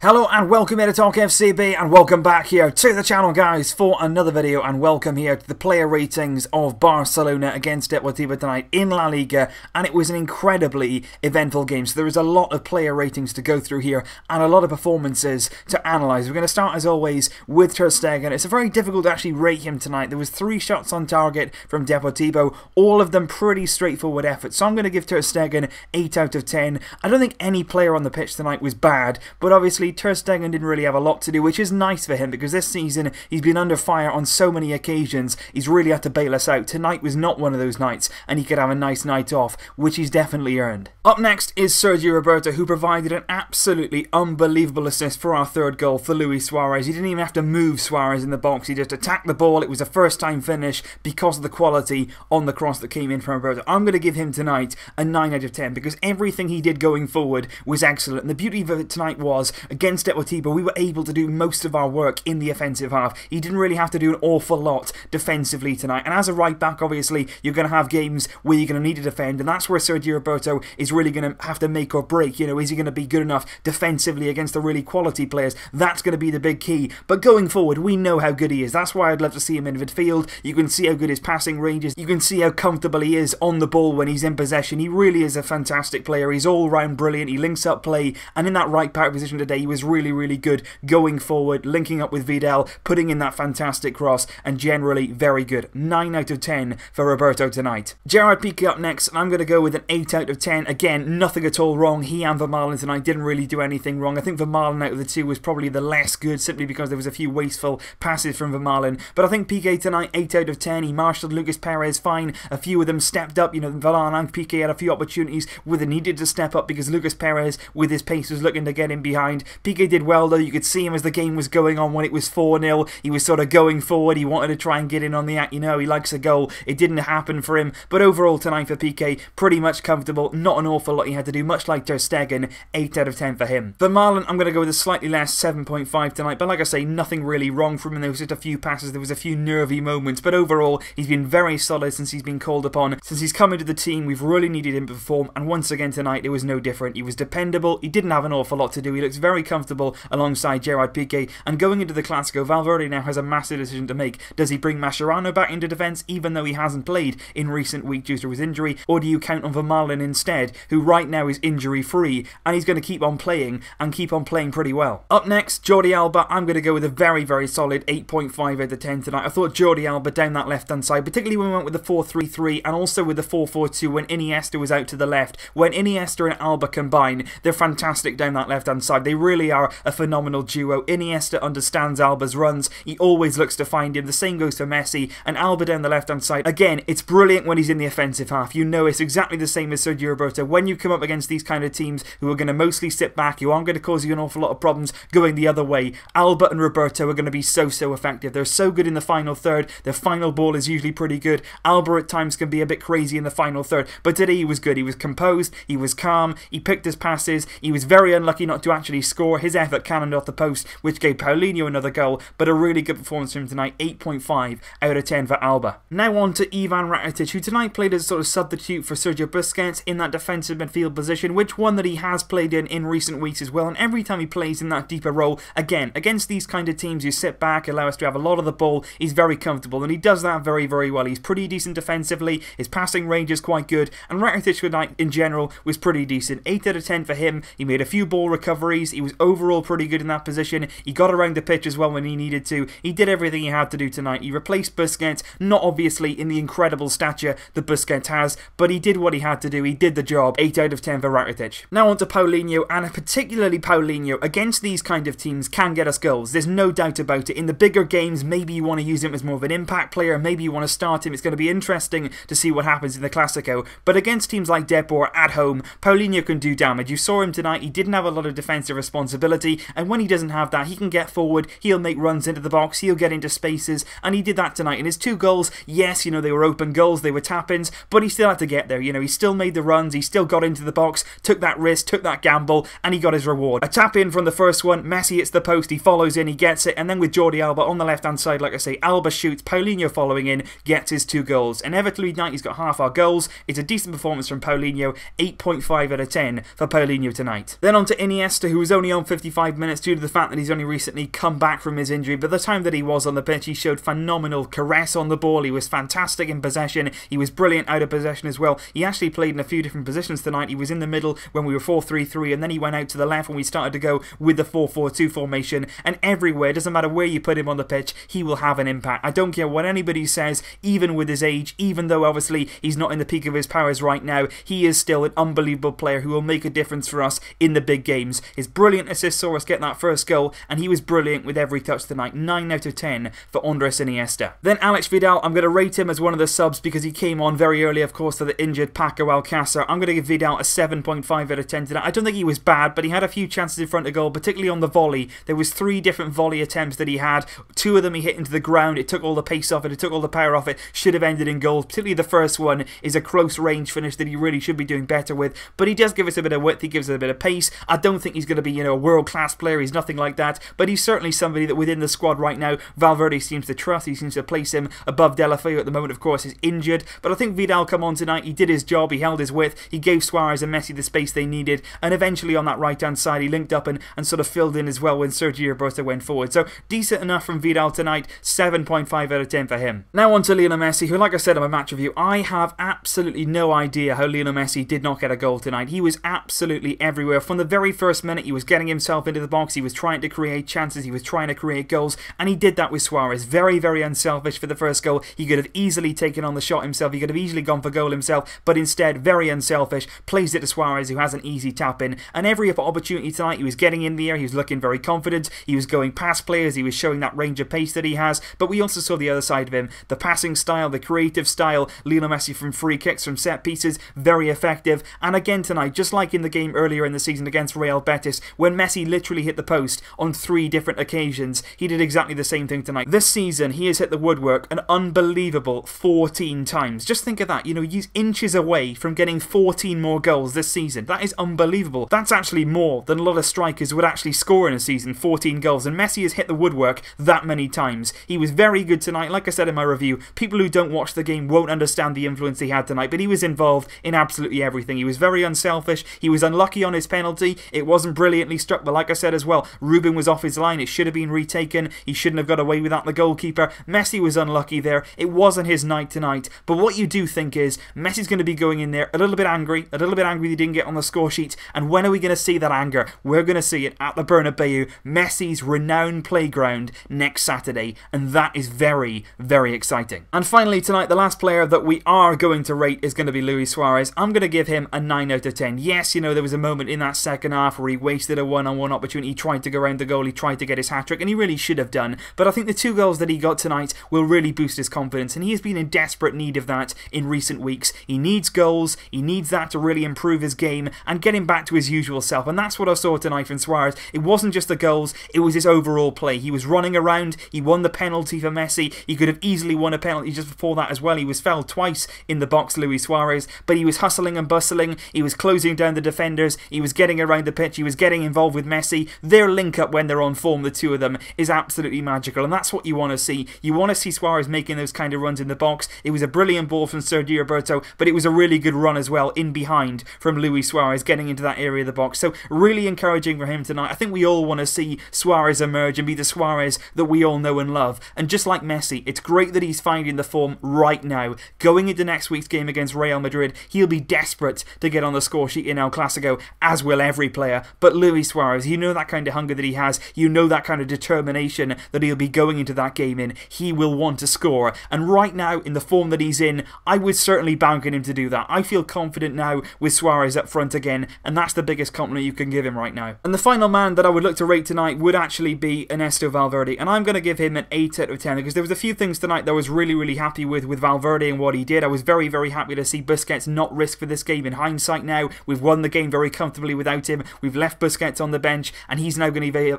Hello and welcome here to Talk FCB and welcome back here to the channel, guys, for another video, and welcome here to the player ratings of Barcelona against Deportivo tonight in La Liga. And it was an incredibly eventful game, so there is a lot of player ratings to go through here and a lot of performances to analyse. We're going to start as always with Ter Stegen. It's very difficult to actually rate him tonight. There was 3 shots on target from Deportivo, all of them pretty straightforward efforts, so I'm going to give Ter Stegen 8 out of 10. I don't think any player on the pitch tonight was bad, but obviously Ter Stegen didn't really have a lot to do, which is nice for him because this season he's been under fire on so many occasions. He's really had to bail us out. Tonight was not one of those nights, and he could have a nice night off, which he's definitely earned. Up next is Sergio Roberto, who provided an absolutely unbelievable assist for our third goal for Luis Suarez. He didn't even have to move Suarez in the box. He just attacked the ball. It was a first-time finish because of the quality on the cross that came in from Roberto. I'm going to give him tonight a 9 out of 10 because everything he did going forward was excellent. And the beauty of it tonight was, against Deportivo, we were able to do most of our work in the offensive half. He didn't really have to do an awful lot defensively tonight. And as a right back, obviously, you're going to have games where you're going to need to defend, and that's where Sergio Roberto is really going to have to make or break. You know, is he going to be good enough defensively against the really quality players? That's going to be the big key. But going forward, we know how good he is. That's why I'd love to see him in midfield. You can see how good his passing range is. You can see how comfortable he is on the ball when he's in possession. He really is a fantastic player. He's all round brilliant. He links up play, and in that right back position today, he was really good going forward, linking up with Vidal, putting in that fantastic cross, and generally very good. 9 out of 10 for Roberto tonight. Gerard Piqué up next, and I'm going to go with an 8 out of 10. Again, nothing at all wrong. He and Vermaelen tonight didn't really do anything wrong. I think Vermaelen out of the two was probably the less good, simply because there was a few wasteful passes from Vermaelen. But I think Piqué tonight, 8 out of 10. He marshalled Lucas Perez fine. A few of them stepped up. You know, Varane and Piqué had a few opportunities where they needed to step up because Lucas Perez, with his pace, was looking to get in behind. Piqué did well, though. You could see him as the game was going on when it was 4-0. He was sort of going forward. He wanted to try and get in on the act. You know, he likes a goal. It didn't happen for him. But overall tonight for Piqué, pretty much comfortable. Not an awful lot he had to do, much like Ter Stegen. 8 out of 10 for him. Vermaelen, I'm going to go with a slightly less 7.5 tonight. But like I say, nothing really wrong from him. There was just a few passes. There was a few nervy moments. But overall, he's been very solid since he's been called upon. Since he's come into the team, we've really needed him to perform. And once again tonight, it was no different. He was dependable. He didn't have an awful lot to do. He looks very comfortable alongside Gerard Piqué. And going into the Clásico, Valverde now has a massive decision to make. Does he bring Mascherano back into defence, even though he hasn't played in recent weeks due to his injury? Or do you count on Vermaelen instead, who right now is injury-free, and he's going to keep on playing, and keep on playing pretty well? Up next, Jordi Alba. I'm going to go with a very solid 8.5 out of 10 tonight. I thought Jordi Alba down that left-hand side, particularly when we went with the 4-3-3, and also with the 4-4-2 when Iniesta was out to the left. When Iniesta and Alba combine, they're fantastic down that left-hand side. They really are a phenomenal duo. Iniesta understands Alba's runs. He always looks to find him. The same goes for Messi, and Alba down the left-hand side. Again, it's brilliant when he's in the offensive half. You know, it's exactly the same as Sergio Roberto. When you come up against these kind of teams who are going to mostly sit back, who aren't going to cause you an awful lot of problems going the other way, Alba and Roberto are going to be so effective. They're so good in the final third. Their final ball is usually pretty good. Alba at times can be a bit crazy in the final third, but today he was good. He was composed. He was calm. He picked his passes. He was very unlucky not to actually score. His effort cannoned off the post, which gave Paulinho another goal, but a really good performance from him tonight. 8.5 out of 10 for Alba. Now on to Ivan Rakitic, who tonight played as a sort of substitute for Sergio Busquets in that defensive midfield position, which one that he has played in recent weeks as well. And every time he plays in that deeper role, again, against these kind of teams who sit back, allow us to have a lot of the ball, he's very comfortable, and he does that very well. He's pretty decent defensively. His passing range is quite good, and Rakitic tonight in general was pretty decent. 8 out of 10 for him. He made a few ball recoveries. He was overall pretty good in that position. He got around the pitch as well when he needed to. He did everything he had to do tonight. He replaced Busquets, not obviously in the incredible stature that Busquets has, but he did what he had to do. He did the job. 8 out of 10 for Rakitic. Now on to Paulinho, and particularly Paulinho against these kind of teams can get us goals. There's no doubt about it. In the bigger games, maybe you want to use him as more of an impact player. Maybe you want to start him. It's going to be interesting to see what happens in the Clásico. But against teams like Depor at home, Paulinho can do damage. You saw him tonight. He didn't have a lot of defensive responsibility, and when he doesn't have that, he can get forward. He'll make runs into the box. He'll get into spaces, and he did that tonight. And his 2 goals, yes, you know, they were open goals. They were tap-ins, but he still had to get there. You know, he still made the runs. He still got into the box, took that risk, took that gamble, and he got his reward. A tap-in from the first one. Messi hits the post. He follows in. He gets it. And then with Jordi Alba on the left-hand side, like I say, Alba shoots. Paulinho following in, gets his 2 goals. Inevitably tonight, he's got half our goals. It's a decent performance from Paulinho. 8.5 out of 10 for Paulinho tonight. Then on to Iniesta, who was only on 55 minutes due to the fact that he's only recently come back from his injury, but the time that he was on the pitch, he showed phenomenal caress on the ball. He was fantastic in possession. He was brilliant out of possession as well. He actually played in a few different positions tonight. He was in the middle when we were 4-3-3, and then he went out to the left when we started to go with the 4-4-2 formation, and everywhere, doesn't matter where you put him on the pitch, he will have an impact. I don't care what anybody says, even with his age, even though obviously he's not in the peak of his powers right now, he is still an unbelievable player who will make a difference for us in the big games. His brilliant assist saw us get that first goal, and he was brilliant with every touch tonight. 9 out of 10 for Andres Iniesta. Then Alex Vidal, I'm going to rate him as one of the subs because he came on very early, of course, for the injured Paco Alcácer. I'm going to give Vidal a 7.5 out of 10 tonight. I don't think he was bad, but he had a few chances in front of goal, particularly on the volley. There was 3 different volley attempts that he had. 2 of them he hit into the ground. It took all the pace off it. It took all the power off it. Should have ended in goals. Particularly the first one is a close range finish that he really should be doing better with. But he does give us a bit of width. He gives us a bit of pace. I don't think he's going to be, a world-class player. He's nothing like that. But he's certainly somebody that within the squad right now, Valverde seems to trust. He seems to place him above Deulofeu at the moment, of course, is injured. But I think Vidal come on tonight. He did his job. He held his width. He gave Suarez and Messi the space they needed. And eventually on that right-hand side, he linked up and sort of filled in as well when Sergio Roberto went forward. So decent enough from Vidal tonight. 7.5 out of 10 for him. Now on to Lionel Messi, who, like I said in my match review, I have absolutely no idea how Lionel Messi did not get a goal tonight. He was absolutely everywhere. From the very first minute, he was getting himself into the box. He was trying to create chances. He was trying to create goals. And he did that with Suarez. Very, very unselfish for the first goal. He could have easily taken on the shot himself. He could have easily gone for goal himself. But instead, very unselfish, plays it to Suarez, who has an easy tap in. And every opportunity tonight, he was getting in the air. He was looking very confident. He was going past players. He was showing that range of pace that he has. But we also saw the other side of him. The passing style, the creative style. Lionel Messi from free kicks, from set pieces. Very effective. And again tonight, just like in the game earlier in the season against Real Betis, when Messi literally hit the post on 3 different occasions, he did exactly the same thing tonight. This season, he has hit the woodwork an unbelievable 14 times. Just think of that. He's inches away from getting 14 more goals this season. That is unbelievable. That's actually more than a lot of strikers would actually score in a season, 14 goals. And Messi has hit the woodwork that many times. He was very good tonight. Like I said in my review, people who don't watch the game won't understand the influence he had tonight, but he was involved in absolutely everything. He was very unselfish. He was unlucky on his penalty. It wasn't brilliantly struck, but like I said as well, Ruben was off his line. It should have been retaken. He shouldn't have got away without the goalkeeper. Messi was unlucky there. It wasn't his night tonight. But what you do think is Messi's going to be going in there a little bit angry he didn't get on the score sheet. And when are we going to see that anger? We're going to see it at the Bernabeu, Messi's renowned playground, next Saturday. And that is very, very exciting. And finally tonight, the last player that we are going to rate is going to be Luis Suarez. I'm going to give him a 9 out of 10. Yes, there was a moment in that second half where he wasted a one-on-one opportunity. He tried to go around the goal. He tried to get his hat-trick, and he really should have done. But I think the 2 goals that he got tonight will really boost his confidence, and he has been in desperate need of that in recent weeks. He needs goals. He needs that to really improve his game and get him back to his usual self, and that's what I saw tonight from Suarez. It wasn't just the goals, it was his overall play. He was running around. He won the penalty for Messi. He could have easily won a penalty just before that as well. He was fouled twice in the box, Luis Suarez, but he was hustling and bustling. He was closing down the defenders. He was getting around the pitch. He was getting involved with Messi. Their link up when they're on form, the 2 of them, is absolutely magical, and that's what you want to see. You want to see Suarez making those kind of runs in the box. It was a brilliant ball from Sergio Roberto, but it was a really good run as well in behind from Luis Suarez getting into that area of the box. So really encouraging for him tonight. I think we all want to see Suarez emerge and be the Suarez that we all know and love. And just like Messi, it's great that he's finding the form right now. Going into next week's game against Real Madrid, he'll be desperate to get on the score sheet in El Clasico, as will every player. But Luis Suarez, you know that kind of hunger that he has. You know that kind of determination that he'll be going into that game in. He will want to score. And right now, in the form that he's in, I would certainly bank on him to do that. I feel confident now with Suarez up front again, and that's the biggest compliment you can give him right now. And the final man that I would look to rate tonight would actually be Ernesto Valverde, and I'm going to give him an 8 out of 10 because there was a few things tonight that I was really happy with Valverde and what he did. I was very happy to see Busquets not risk for this game. In hindsight now, we've won the game very comfortably without him. We've left Busquets on the bench, and he's now going to be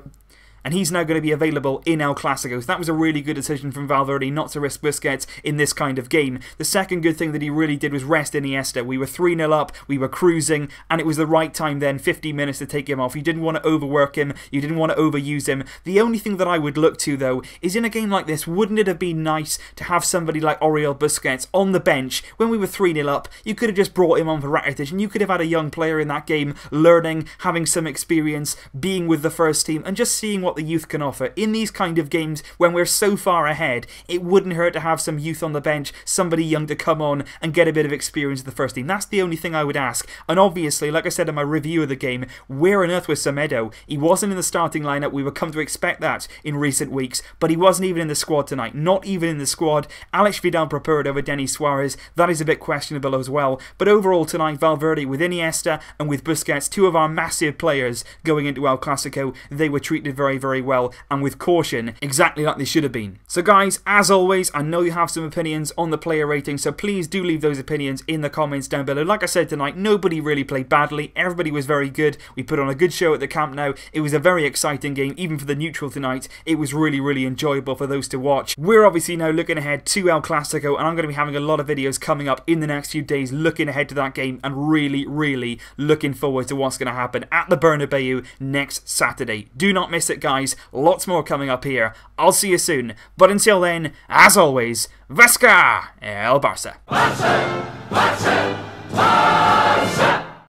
and he's now going to be available in El Clasico. So that was a really good decision from Valverde not to risk Busquets in this kind of game. The second good thing that he really did was rest Iniesta. We were 3-0 up, we were cruising, and it was the right time then, 15 minutes, to take him off. You didn't want to overwork him, you didn't want to overuse him. The only thing that I would look to, though, is in a game like this, wouldn't it have been nice to have somebody like Oriol Busquets on the bench when we were 3-0 up? You could have just brought him on for Rakitic, and you could have had a young player in that game learning, having some experience, being with the first team, and just seeing what the youth can offer. In these kind of games, when we're so far ahead, it wouldn't hurt to have some youth on the bench, somebody young to come on and get a bit of experience with the first team. That's the only thing I would ask. And obviously, like I said in my review of the game, where on earth was Semedo? He wasn't in the starting lineup. We would come to expect that in recent weeks, but he wasn't even in the squad tonight. Not even in the squad. Alex Vidal prepared over Denis Suarez. That is a bit questionable as well. But overall tonight, Valverde with Iniesta and with Busquets, two of our massive players going into El Clasico, they were treated very, very well, and with caution, exactly like they should have been. So guys, as always, I know you have some opinions on the player rating, so please do leave those opinions in the comments down below. Like I said tonight, nobody really played badly. Everybody was very good. We put on a good show at the Camp Nou. It was a very exciting game, even for the neutral tonight. It was really, really enjoyable for those to watch. We're obviously now looking ahead to El Clasico, and I'm going to be having a lot of videos coming up in the next few days looking ahead to that game, and really, really looking forward to what's going to happen at the Bernabeu next Saturday. Do not miss it, guys. Lots more coming up here. I'll see you soon. But until then, as always, Vesca El Barça. Barça, Barça, Barça.